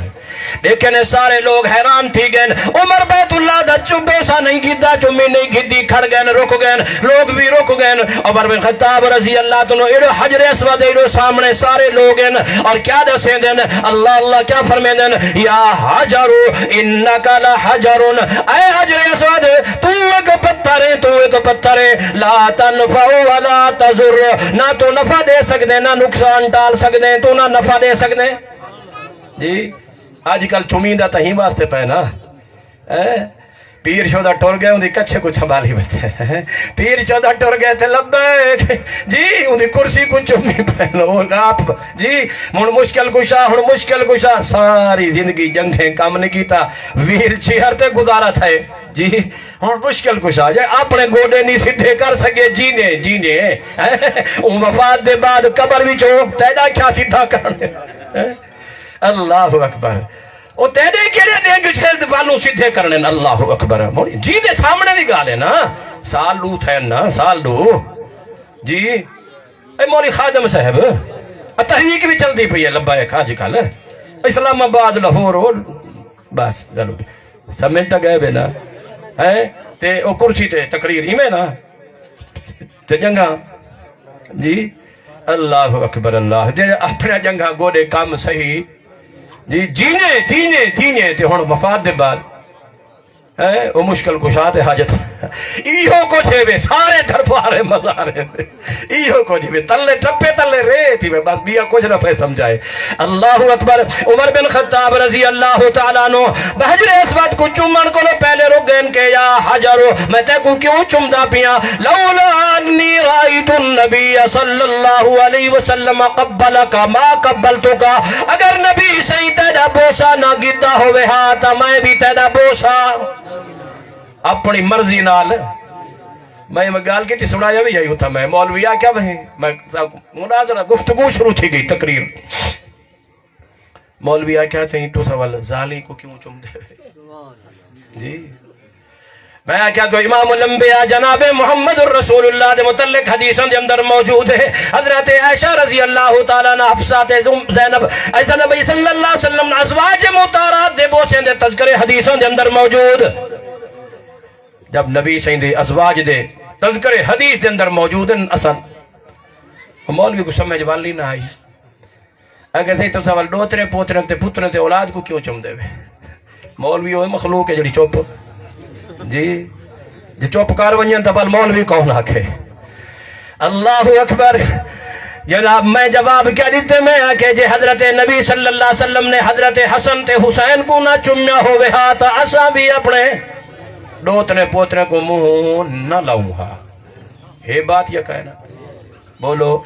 لیکن سارے لوگ حیران تھی گئے عمر بیت اللہ دا چوبیسا نہیں گیدہ چمی نہیں گیدی کھڑ گئے رک گئے لوگ بھی رک گئے عمر بن خطاب رضی اللہ تعالیٰ ایڈو حجر اسود ایڈو سامنے سارے لوگ ہیں اور کیا دسیں دیں اللہ اللہ کیا فرمیں دیں یا حجرو انکا لحجرن اے حجر اسود تو ایک پتھر ہے تو ایک پتھر ہے لا تنفع ولا تضر نہ تو نفع دے سکتے نہ نقصان ٹال سکتے تو نہ نفع دے سکتے جی آج کل چمیندہ تہیں واسطے پہنا پیر شودہ ٹور گئے ان دی کچھے کو چھمبالی بیٹھے پیر شودہ ٹور گئے تھے لبیک جی ان دی کرسی کو چمی پہنو آپ جی من مشکل کشا ساری زندگی جنگیں کام نہیں کیتا ویل چیئر تے گزارا تھا جی ہن مشکل کشا جائے اپنے گوڑے نہیں سدھے کر سکے جینے ان وفات دے بعد قبر بھی چھو تیڑا کیا سدھا کرنے اللہ اکبر او تیرے کیڑے دیں گے چھلد والوں سدھے کرنے اللہ اکبر جی دے سامنے دی گالے نا سال لو تھے نا سال لو جی اے مولی خادم صاحب تحریک بھی چلتی پئی ہے لبائک آج کل اسلام آباد لاہور بس چلو سمجھتا گئے بے نا تے او کرسی تے تقریر ہی میں نا تے جنگا جی اللہ اکبر اللہ جی اپنا جنگا گوڑے کام صحیح جی جینے تے ہون وفات دے بعد او مشکل کشا تے حاجت ایہو کو چھے سارے دربارے مزارے ایہو کو چھے تلے ٹپے تلے رے تھی بس بیا کچھ نہ پہ سمجھائے اللہ اکبر عمر بن خطاب رضی اللہ تعالیٰ نو بحجر اسود کو چمن کو لو پہلے رک گئن کہ یا حجرو میں تے کو کیوں چمدہ پیا لولا انی رائیت النبی صلی اللہ علیہ وسلم قبلکا ما قبلتکا اگر نبی صحیح تیدا بوسا نہ گدہ ہوئے ہاتا میں بھی تیدا بوسا اپنی مرضی نال میں گال کی تھی سنایا بھی یہی تھا میں مولویہ کیا وہیں میں مناظرہ گفتگو شروع تھی گئی تقریر مولویہ کیا چاہیے تو سوال زالی کو کیوں چم دے جی میں کیا کہ امام الانبیاء جناب محمد الرسول اللہ دے متعلق حدیثاں دے اندر موجود ہے حضرت عائشہ رضی اللہ تعالیٰ عنہ حفصات زینب ایسا نبی صلی اللہ علیہ وسلم ازواج مطہرات دے بوسیں دے تذکرے حدیثاں دے اندر موجود جب نبی صلی اللہ ازواج دے تذکرے حدیث دے اندر موجود ہیں اصلا مولوی کو سمجھ والی نہ آئی اگر سے تو سوال ڈوترے پوترے تے پترے تے اولاد کو کیوں چم دے مولوی ہوئے مخلوق ہے جڑی چوپ جی چوپ کار ونجن تبال مولوی کون آکھے اللہ اکبر جناب میں جواب کیا دیتے میں کہ جے حضرت نبی صلی اللہ علیہ وسلم نے حضرت حسن تے حسین کو نہ چمیا ہوئے ہاتھ اساں بھی اپنے ڈوتنے پوترے کو منہ نہ لاؤں ہا یہ بات یہ کہنا بولو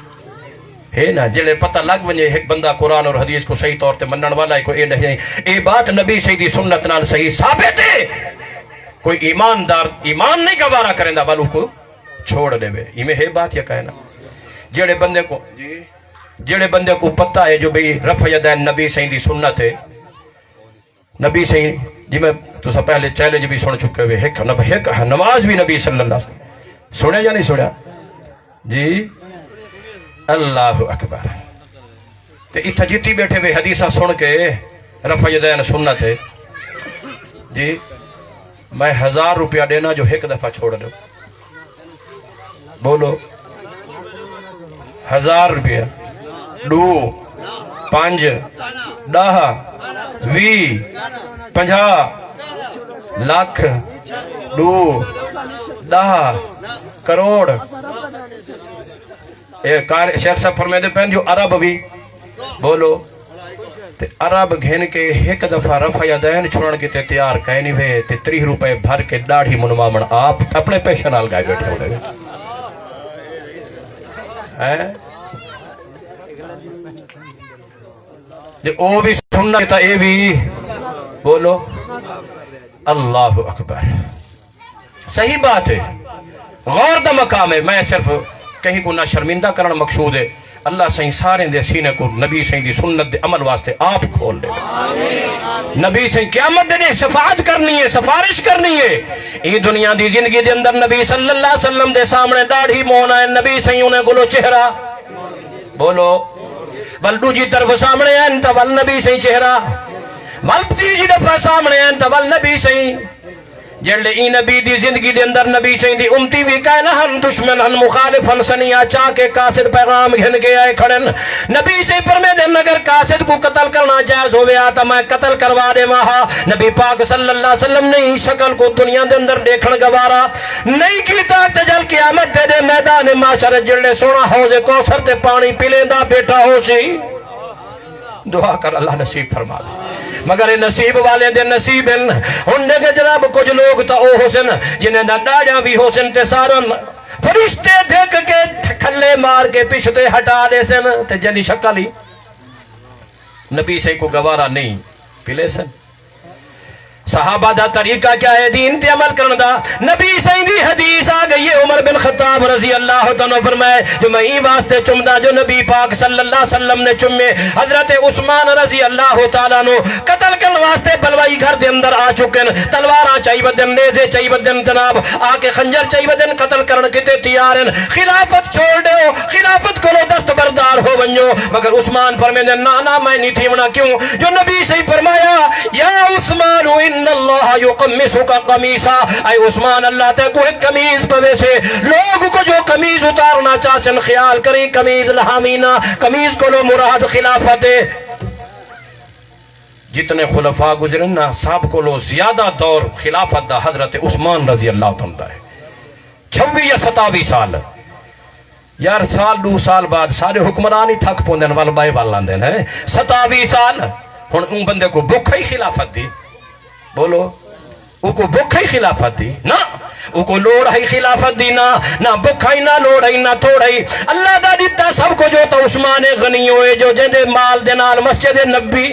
ہے نا جڑے پتہ لگ ونجے ایک بندہ قرآن اور حدیث کو صحیح طور تے منن والا ہے کوئی اے نہیں اے بات نبی سیدی سنت نال صحیح ثابت ہے کوئی ایماندار ایمان نہیں گوارا کریندا بل کو چھوڑ دے وے یہ میں ہے بات یا کہنا جڑے بندے کو پتہ ہے جو بھئی رفع یدین نبی سیدی سنت ہے نبی سید جی میں تو سب پہلے چیلنج بھی سن چکے ہوئے ایک نماز بھی نبی صلی اللہ علیہ وسلم سنے یا نہیں سنیا جی اللہ اکبر تے اتھا جتی بیٹھے ہوئے حدیثہ سن کے رفع یدین سنت ہے جی میں 1000 روپیہ دینا جو ایک دفعہ چھوڑ دو بولو 1000 روپیہ 2 5 10 20 50 لاکھ 2 10 کروڑ شیخ صاحب فرمیدے پہن جو عرب بھی بولو تے عرب گھن کے ایک دفعہ رفع یدین چھوڑن کی تے تیار کہنی ہوئے تے 30 روپے بھر کے ڈاڑھی منوامن آپ اپنے پیشن آل گائے بیٹھے ہوئے جے او بھی سننا تا اے بھی بولو اللہ اکبر صحیح بات ہے غور دا مقام ہے میں صرف کہیں کو نہ شرمندہ کرنا مقصود ہے اللہ صحیح سارے دے سینے کو نبی صحیح دی سنت دے عمل واسطے آپ کھول دے نبی صحیح قیامت دے شفاعت کرنی ہے سفارش کرنی ہے یہ دنیا دی زندگی دے اندر نبی صلی اللہ علیہ وسلم دے سامنے داڑھی مونا ہے نبی صحیح انہیں گلو چہرہ بولو بلدو جی طرف سامنے ہیں تا ول نبی صحیح چہرہ بلدی جی دفعہ سامنے ہیں تا ول نبی صحیح جلدے ای نبی دی زندگی دے اندر نبی صحیح دی امتی بھی کہنا ہن دشمن ہن مخالف ہن سنیا چاہ کے قاصد پیغام گھن کے آئے کھڑن نبی صحیح فرمے دے اگر قاصد کو قتل کرنا جائز ہوئے آتا میں قتل کروا دے وہاں نبی پاک صلی اللہ علیہ وسلم نے ہی شکل کو دنیا دے اندر دیکھن گوارا نہیں کیتا تجل قیامت دے دے میدان معاشر جلدے سونا حوض کوثر تے پانی پلے دا بیٹا ہو سی دعا کر اللہ نصیب فرما دے مگر نصیب والے دے نصیب ہیں انہیں کہ جناب کچھ لوگ تا او حسن جنہیں دا ڈاڑیاں بھی حسن تے سارن فرشتے دیکھ کے کھلے مار کے پشتے ہٹا دے سن تے جلی شکلی نبی سے کو گوارا نہیں پلے سن صحابہ دا طریقہ کیا ہے دین تے عمل کرن دا نبی صحیح دی حدیث آگئی ہے عمر بن خطاب رضی اللہ تعالیٰ فرمائے جو میں ہی واسطے چمدہ جو نبی پاک صلی اللہ علیہ وسلم نے چمے حضرت عثمان رضی اللہ تعالیٰ نو قتل کرن واسطے بلوائی گھر دے اندر آ چکن تلوارہ چاہی بدن نیزے چاہی بدن جناب آکے خنجر چاہی بدن قتل کرن کتے تیارن خلافت چھوڑ دے ہو خلافت کو لو دست بردار ہو بنجو مگر عثمان فرمائے نانا میں نہیں تھی منا کیوں جو نبی صحیح فرمایا یا عثمان ان اللہ یقمسو کا قمیصا اے عثمان اللہ تے کو ایک قمیض پوے سے لوگ کو جو قمیض اتارنا چاچن خیال کریں قمیض لہامینہ قمیض کو لو مراد خلافت جتنے خلفاء گزرن نا سب کو لو زیادہ دور خلافت دا حضرت عثمان رضی اللہ تعالیٰ ہے 26 یا 27 سال یار سال 2 سال بعد سارے حکمرانی تھک پوندن والبائے والان دین ہے 27 سال ہن ان بندے کو بکھا ہی خلافت دی بولو او کو بکھا ہی خلافت دی نا او کو لوڑ ہی خلافت دی نا بکھا ہی نہ لوڑ ہی نہ تھوڑ ہی اللہ دا دیتا سب کو جو تا عثمان غنی ہوئے جو جندے مال دینال مسجد نبی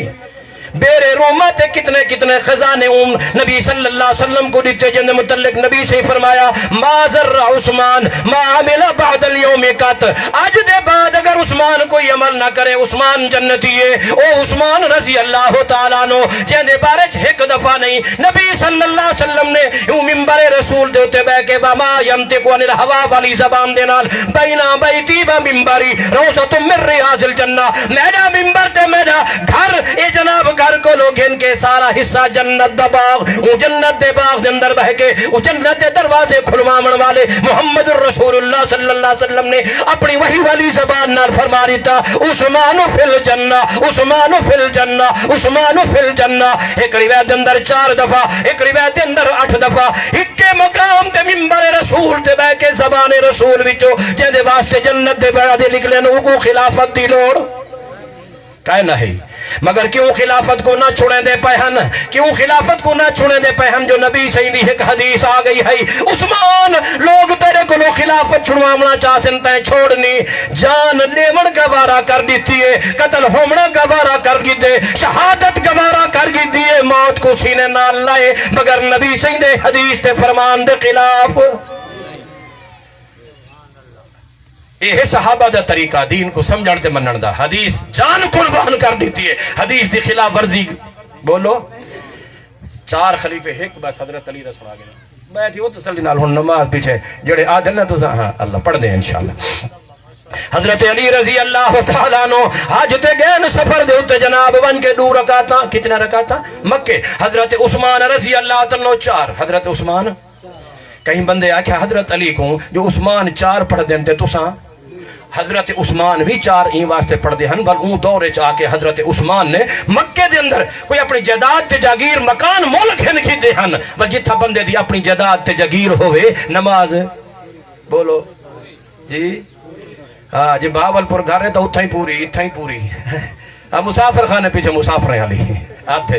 بیرے رومت کتنے کتنے خزانے نبی صلی اللہ علیہ وسلم کو دیتے جن متعلق نبی سے فرمایا ما ذر عثمان ما عمل بعد اليوم قط آج دے بعد اگر عثمان کوئی عمل نہ کرے عثمان جنتی ہے او عثمان رضی اللہ تعالیٰ نو جن دے بارے ایک دفعہ نہیں نبی صلی اللہ علیہ وسلم نے ممبر رسول دیتے بے کے وما ینطق عن الہوا والی زبان دینال بینا بیتی و ممبری روزۃ من ریاض الجنہ میرا ممبر تے میرا گھر اے جناب گھر کو لوگ ان کے سارا حصہ جنت دا باغ وہ جنت دے باغ دے اندر بہ کے وہ جنت دے دروازے کھلوامن والے محمد رسول اللہ صلی اللہ علیہ وسلم نے اپنی وحی والی زبان نال فرما دیتا عثمان فی الجنہ عثمان فی الجنہ عثمان فی الجنہ ایک روایت دے اندر 4 دفعہ ایک روایت دے اندر 8 دفعہ ایک کے مقام تے منبر رسول تے بہ کے زبان رسول وچوں جے واسطے جنت دے باغ دے نکلے نو کو خلافت دی لوڑ کہنا ہے مگر کیوں خلافت کو نہ چھوڑیں دے پہن، کیوں خلافت کو نہ چھوڑیں دے پہن جو نبی صحیح دی ایک حدیث آ گئی ہے، عثمان لوگ تیرے کو خلافت چھڑوانا چاہسن تے چھوڑنی، جان لیمن گوارا کر دیتی ہے، قتل ہومنا گوارا کر دیتے، شہادت گوارا کر دیتی ہے، موت کو سینے نال لائے، مگر نبی صحیح دے حدیث تے فرمان دے خلاف۔ یہ صحابہ دا طریقہ دین کو سمجھن تے منن دا، حدیث جان قربان کر دیتی ہے، حدیث دی خلاف ورزی بولو۔ چار خلیفے ایک بس حضرت علی دا سنا گیا، بیٹھی وہ تسلی نال ہن نماز پیچھے جڑے آدھن نہ تو ہاں اللہ پڑھ دیں انشاءاللہ۔ حضرت علی رضی اللہ تعالیٰ عنہ حج تے گئے سفر دے اتے جناب ون کے 2 رکعتاں، کتنا رکعتاں مکے۔ حضرت عثمان رضی اللہ تعالیٰ عنہ 4، حضرت عثمان کہیں بندے آکھا حضرت علی کو جو عثمان 4 پڑھ دیں تے تساں حضرت عثمان بھی 4 این واسطے پڑھ دے ہن، بل اون دورے چاہ کے حضرت عثمان نے مکے دے اندر کوئی اپنی جائیداد تے جاگیر مکان ملک ہن کی دے ہن، بل جتھا بندے دی اپنی جائیداد تے جاگیر ہوئے نماز بولو جی ہاں جی بہاول پور گھر ہے تو اتھا ہی پوری مسافر خانے پیچھے مسافر علی آتے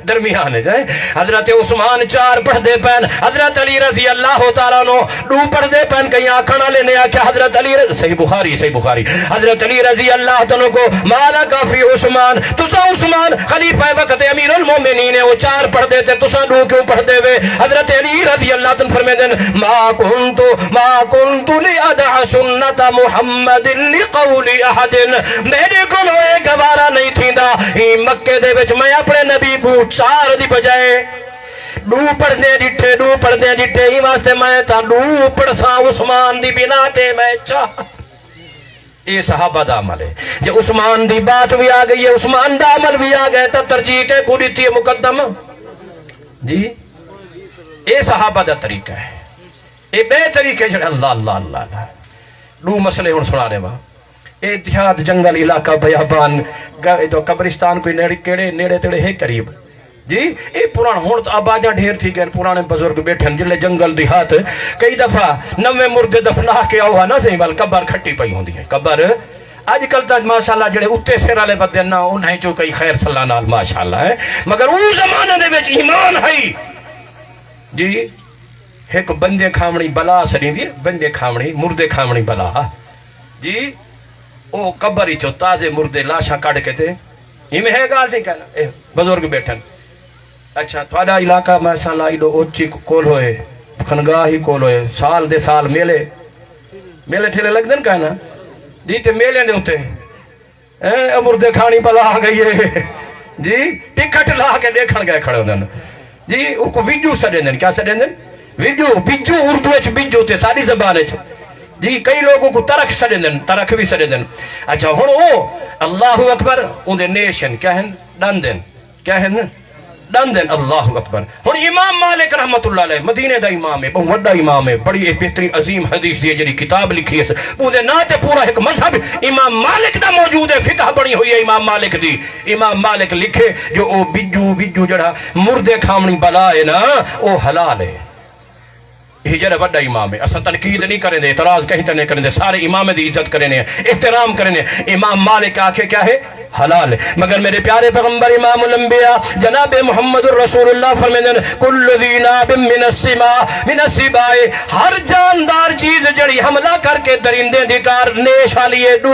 درمیان جائے۔ حضرت عثمان 4 پڑھ دے پین، حضرت علی رضی اللہ تعالیٰ عنہ 2 پڑھ دے پین، کہیں آکھنا لینے آکھا حضرت علی صحیح بخاری حضرت علی رضی اللہ تعالیٰ کو مالا کافی عثمان تسا عثمان خلیفہ وقت امیر المومنین ہے، وہ 4 پڑھ دے تے تسا 2 کیوں پڑھ دے وے؟ حضرت علی رضی اللہ تعالیٰ فرمے دن ما کنت لیدع سنت محمد لقول احد، میرے کو لوئے گوارا نہیں تھی دا ہی مکے دے وچ میں اپنے نبی کو 4 دی بجائے 2 پڑھنے ڈٹھے ہی واسطے میں تا 2 پڑھساں عثمان دی بنا تے میں چاہ۔ یہ صحابہ دا عمل ہے، جب عثمان دی بات بھی آ گئی ہے، عثمان دا عمل بھی آ گئے تا ترجیح کے کو دیتی ہے مقدم جی۔ یہ صحابہ دا طریقہ ہے، یہ بے طریقے جڑے اللہ 2 مسئلے ہن سنا رہے وہاں۔ اے دیہات جنگل علاقہ بیابان تو قبرستان کوئی نیڑے تیڑے ہے قریب جی، اے پران ہون تو آبادیاں ڈھیر تھی گئے، پرانے بزرگ بیٹھن جلے جنگل دیہات کئی دفعہ 90 مردے دفنا کے آؤ نا صحیح بال قبر کھٹی پئی ہوندی ہے۔ قبر آج کل تک ماشاءاللہ جڑے اتے سر والے بدے نہ انہیں جو کئی خیر صلاح نال ماشاءاللہ ہے، مگر وہ زمانے دے وچ ایمان ہے جی۔ ایک بندے کھامنی بلا سڑی دی، بندے کھامنی مردے کھامنی بلا جی، او قبر ہی چو تازے مردے لاشاں کڑ کے تے ہی میں ہے گا سی کہنا بزرگ بیٹھن۔ اچھا تھوڑا علاقہ ماشاءاللہ ایڈو اوچی کول ہوئے، خنگاہ ہی کول ہوئے، سال دے سال میلے ٹھیلے لگ دن کہنا جی، تے میلے دے ہوتے مردے کھانی بلا آ گئی ہے جی، ٹکٹ لا کے دیکھن گئے کھڑے ہوندن جی۔ او کو ویجو سڑے دن، کیا سڑے دن؟ ویجو اردو اچ ویجو تے ساری زبان اچ جی، کئی لوگوں کو ترک سڑے دن، ترک بھی سڑے دن۔ اچھا ہن او اللہ اکبر اون دے نیشن کیا ہیں ڈن دن، کیا ہیں ڈن دن اللہ اکبر۔ ہن امام مالک رحمت اللہ علیہ مدینے دا امام ہے، بہت بڑا امام ہے، بڑی ایک بہترین عظیم حدیث دی جڑی کتاب لکھی ہے، اون دے نا تے پورا ایک مذہب امام مالک دا موجود ہے، فقہ بنی ہوئی ہے امام مالک دی۔ امام مالک لکھے جو او بجو جڑا مردے کھامنی بلا ہے نا او حلال ہے۔ یہ جڑا بڑا امام ہے، اسا تنقید نہیں کریں دے، اعتراض کہیں تے نہیں کریں دے، سارے امام دی عزت کریں دے، احترام کریں دے۔ امام مالک آکھے کیا ہے؟ حلال ہے۔ مگر میرے پیارے پیغمبر امام الانبیاء جناب محمد الرسول اللہ فرمیندن کل ذی ناب من السباع، ہر جاندار چیز جڑی حملہ کر کے درندے دی کار نیش آلیے ڈو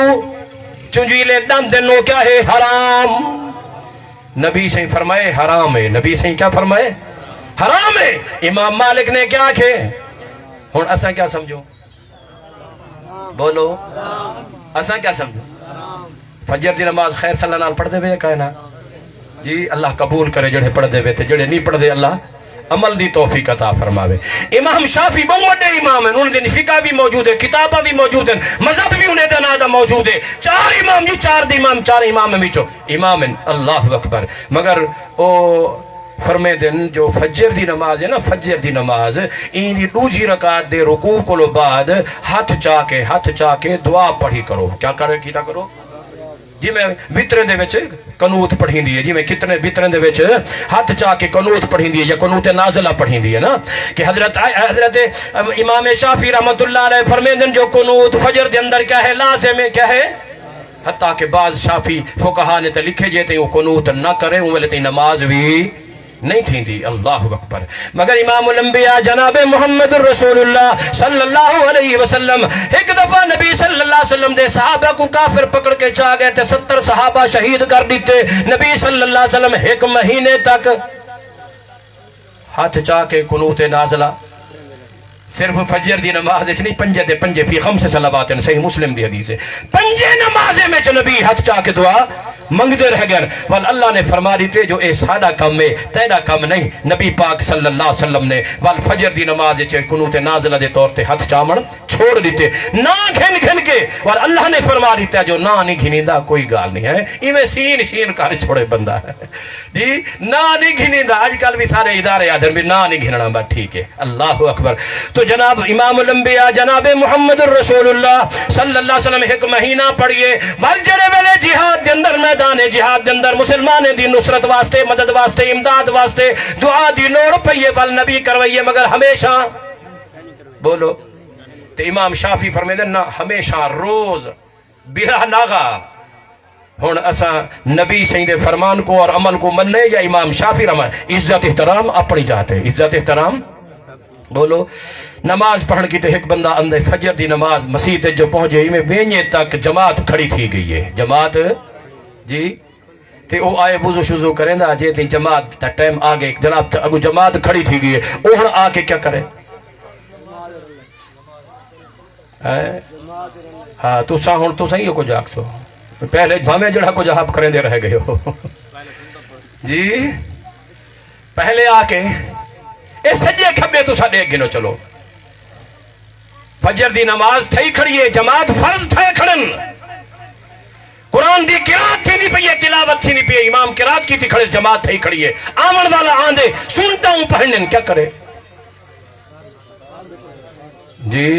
چنجیلے دن دنوں کیا ہے؟ حرام۔ نبی سے فرمائے حرام ہے، نبی سے کیا فرمائے؟ حرام ہے۔ امام مالک نے کیا کہے؟ ہن اساں کیا سمجھو؟ بولو اساں کیا سمجھو؟ فجر دی نماز خیر صلی اللہ نال پڑھ دے وے کہنا جی، اللہ قبول کرے جڑے پڑھ دے وے تے جڑے نہیں پڑھ دے اللہ عمل دی توفیق عطا فرماوے۔ امام شافعی بہت بڑے امام ہیں، انہوں نے فقہ بھی موجود ہے، کتاباں بھی موجود ہیں، مذہب بھی انہیں دنادا موجود ہے۔ 4 امام جی، 4 امام میں چو امام ہیں، اللہ اکبر۔ مگر او فرمے دن جو فجر دی نماز ہے نا، فجر دی نماز این دی 2 رکعت دے رکوع کو بعد ہاتھ چاہ کے دعا پڑھی کرو۔ کیا کیتا کرو جی؟ میں وطرے دے وچ قنوت پڑھی دی ہے جی، میں کتنے وطرے دے وچ ہاتھ چاہ کے قنوت پڑھی دی ہے یا قنوت نازلہ پڑھی دی ہے نا، کہ حضرت امام شافعی رحمت اللہ علیہ فرمیندن جو قنوت فجر دے اندر کیا ہے؟ لازم ہے، کیا ہے؟ حتیٰ کہ بعض شافی فقہا نے تے لکھے جے تے وہ قنوت نہ کرے ان ویلے تے نماز بھی نہیں تھی دی. اللہ اکبر. مگر امام الانبیاء جناب محمد رسول اللہ صلی اللہ علیہ وسلم ایک دفعہ نبی صلی اللہ علیہ وسلم دے صحابہ کو کافر پکڑ کے چاہ گئے تے 70 صحابہ شہید کر دیتے. نبی صلی اللہ علیہ وسلم ایک مہینے تک ہاتھ چاہ کے قنوت نازلہ صرف فجر دی نماز نہیں، پنجے دے پنجے فی خمس صلوات، صحیح مسلم دی حدیث ہے، پنجے نمازے میں نبی ہاتھ چاہ کے دعا منگتے رہ گئے. وال اللہ نے فرما دیتے جو اے سادہ کام ہے تیرا کام نہیں. نبی پاک صلی اللہ علیہ وسلم نے وال فجر دی نماز قنوت نازلہ دے طور تے ہاتھ چامن چھوڑ دیتے نہ گھن گھن کے. وال اللہ نے فرما دیتا جو نہ نہیں گھنیندہ کوئی گال نہیں ہے، ایویں سین شین کر چھوڑے بندہ ہے جی، نہ نہیں گھنیندہ. آج کل بھی سارے ادارے آدھر بھی نہ نہیں گھننا بات ٹھیک ہے. اللہ اکبر. تو جناب امام الانبیاء جناب محمد رسول اللہ صلی اللہ علیہ وسلم ایک مہینہ پڑھئے وال جڑے ویلے جہاد دے اندر میدان جہاد دے اندر مسلمان دی نصرت واسطے، مدد واسطے، امداد واسطے دعا دی لوڑ پئیے وال نبی کروئیے. مگر ہمیشہ بولو تو امام شافی فرمائے نہ ہمیشہ روز بلا ناغا. ہن اساں نبی سید فرمان کو اور عمل کو مننے یا امام شافی رحمہ عزت احترام اپنی جاتے عزت احترام. بولو نماز پڑھن کی تو ایک بندہ اندر فجر دی نماز مسجد جو پہنچے میں وینے تک جماعت کھڑی تھی گئی ہے. جماعت جی تے او آئے وضو شضو کریں دا جے تے جماعت تا ٹائم آگے جناب اگو جماعت کھڑی تھی گئی ہے. اوہن آ کے کیا کرے؟ ہاں تو سا ہون تو صحیح ہو کو جاک سو پہلے بھامے جڑا کو جہاب کریں دے رہ گئے ہو جی. پہلے آ کے اے سجے کھبے تو سا دیکھ گنو. چلو فجر دی نماز تھئی کھڑی ہے، جماعت فرض تھے کھڑن، قرآن دی قرات تھی نہیں پئی ہے، تلاوت تھی نہیں پئی ہے، امام قرات کی تھی کھڑے، جماعت تھئی کھڑی ہے. آمن والا آندے سنتا ہوں پڑھنے کیا کرے جی؟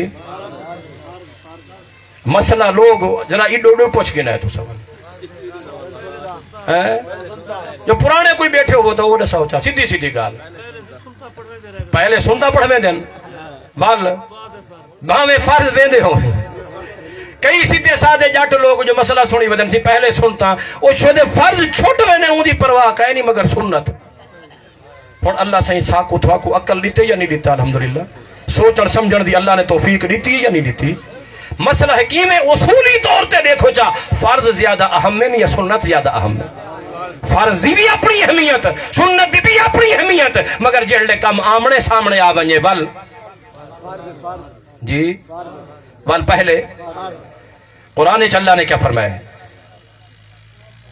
مسئلہ لوگ ذرا ایڈو ڈو پوچھ کے نہ ہے تو سوال جو پرانے کوئی بیٹھے ہو تو وہ دسا ہوتا سیدھی سیدھی گال پہلے سنتا پڑھویں دن بال بھاویں فرض دے ہو. کئی سیدھے سادے جٹ لوگ جو مسئلہ سنی ودن سی پہلے سنتا وہ شدے فرض چھوٹ وینے ہوں دی پرواہ کہے نہیں مگر سنت. ہن اللہ سائیں ساکو تھواکو عقل دیتے یا نہیں دیتا؟ الحمدللہ. سوچن سمجھن دی اللہ نے توفیق دیتی یا نہیں دیتی؟ مسئلہ ہے کہ میں اصولی طور تے دیکھو جا فرض زیادہ اہم ہے یا سنت زیادہ اہم ہے؟ فرض دی بھی اپنی اہمیت، سنت دی بھی اپنی اہمیت، مگر جڑے کم آمنے سامنے آ ونجے بل جی بل پہلے قرآن اللہ نے کیا فرمایا؟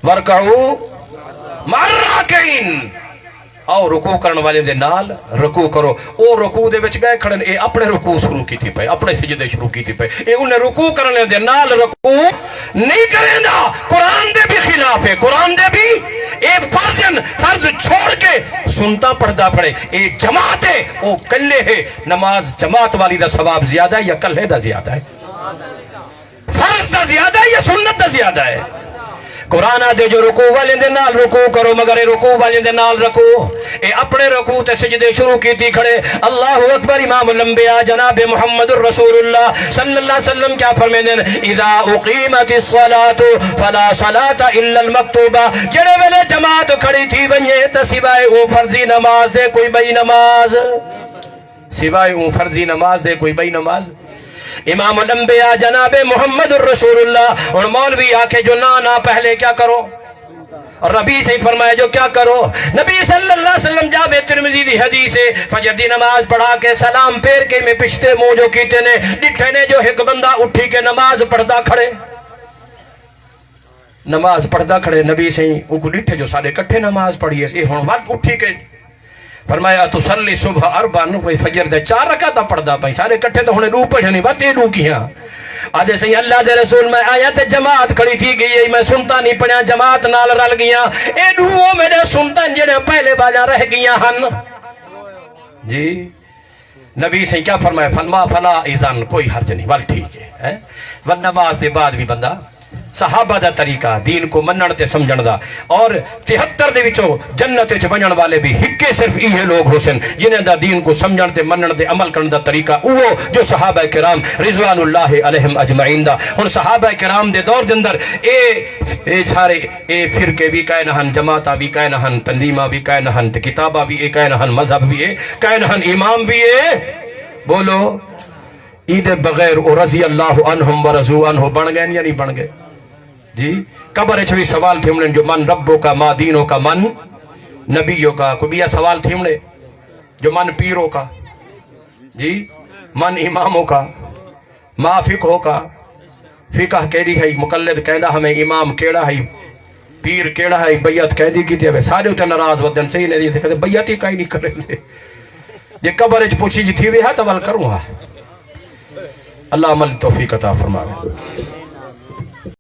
وَرْكَعُوا مَعَ الرَّاكِعِينَ، آؤ رکوع کرن والے دے نال رکوع کرو. او رکوع دے وچ گئے کھڑن اے اپنے رکوع شروع کی تھی پے، اپنے سجدے شروع کی تھی پے، اے انہیں رکوع کرنے دے نال رکوع نہیں کریں دا. قرآن دے بھی خلاف ہے، قرآن دے بھی اے فرض چھوڑ کے سنتا پڑھدا پڑے. اے جماعت ہے، او کلے ہے. نماز جماعت والی دا ثواب زیادہ ہے یا کلے دا زیادہ ہے؟ فرض دا زیادہ ہے یا سنت دا زیادہ ہے؟ قرآن آدھے جو رکوع والے دے نال رکوع کرو مگر رکوع والے دے نال رکوع اے اپنے رکوع تے سجدے شروع کی تھی کھڑے. اللہ اکبر. امام الانبیاء جناب محمد الرسول اللہ صلی اللہ علیہ وسلم کیا فرمیندے ہیں؟ اذا اقیمت الصلاة فلا صلاة الا المکتوبہ. جڑے ویلے جماعت کھڑی تھی ونجے تے سوائے او فرضی نماز دے کوئی بئی نماز، سوائے او فرضی نماز دے کوئی بئی نماز. امام الانبیاء جناب محمد الرسول اللہ اور مولوی آکے جو نہ پہلے کیا کرو، اور نبی سے فرمایا جو کیا کرو. نبی صلی اللہ علیہ وسلم جاب ترمذی دی حدیث ہے فجر دی نماز پڑھا کے سلام پھیر کے میں پشتے منہ جو کیتے نے ڈٹھے نے جو ایک بندہ اٹھی کے نماز پڑھدا کھڑے، نماز پڑھدا کھڑے. نبی سے ان کو ڈٹھے جو سارے کٹھے نماز پڑھی ہے. ہن وقت اٹھی کے فرمایا تصلی صبح اربعن، کوئی فجر دے 4 رکعت پڑھدا پئی سارے کٹھے تو ہنے دو پڑھنی بات اے دو کیاں. آدھے سے اللہ دے رسول میں آیا تے جماعت کھڑی تھی گئی ہے، میں سنتا نہیں پڑھیا، جماعت نال رل گیا. اے دو میرے سنتا جڑے پہلے باجا رہ گیا ہن جی. نبی سے کیا فرمایا؟ فرما فلا اذن، کوئی حرج نہیں، بل ٹھیک ہے. ون نماز دے بعد بھی بندہ صحابہ دا طریقہ دین کو منن تے سمجھن دا، اور 73 دے وچوں جنت وچ ونجن والے بھی ہکے صرف یہ لوگ ہو سن جنہاں دا دین کو سمجھن تے منن تے عمل کرن دا طریقہ اوہ جو صحابہ کرام رضوان اللہ علیہم اجمعین دا۔ ہن صحابہ کرام دے دور دے اندر اے سارے اے فرقے بھی کائن ہن، جماعتاں بھی کائن ہن، تنظیماں بھی کائن ہن، تے کتاباں بھی کائن ہن، مذہب بھی کائن ہن، امام بھی بولو عید بغیر او رضی اللہ عنہم ورضوا عنہ بن گئے یا نہیں بن گئے؟ جی قبر بھی سوال تھے ہمیں جو من ربوں کا، ما دینوں کا، من نبیوں کا۔ کوئی بھی سوال تھے ہمیں جو من پیروں کا، جی من اماموں کا، ما فقہوں کا، فقہ کیڑی ہے، مقلد کہنا ہمیں امام کیڑا ہے، پیر کیڑا ہے، بیعت کہہ دی کی تھی سارے ہوتے ناراض ودن صحیح نہیں دی کہتے بیعت ہی کہیں نہیں کرے لے یہ قبر پوچھی جی تھی بھی ہے تو ول کروں ہاں۔ اللہ عمل توفیق عطا فرمائے۔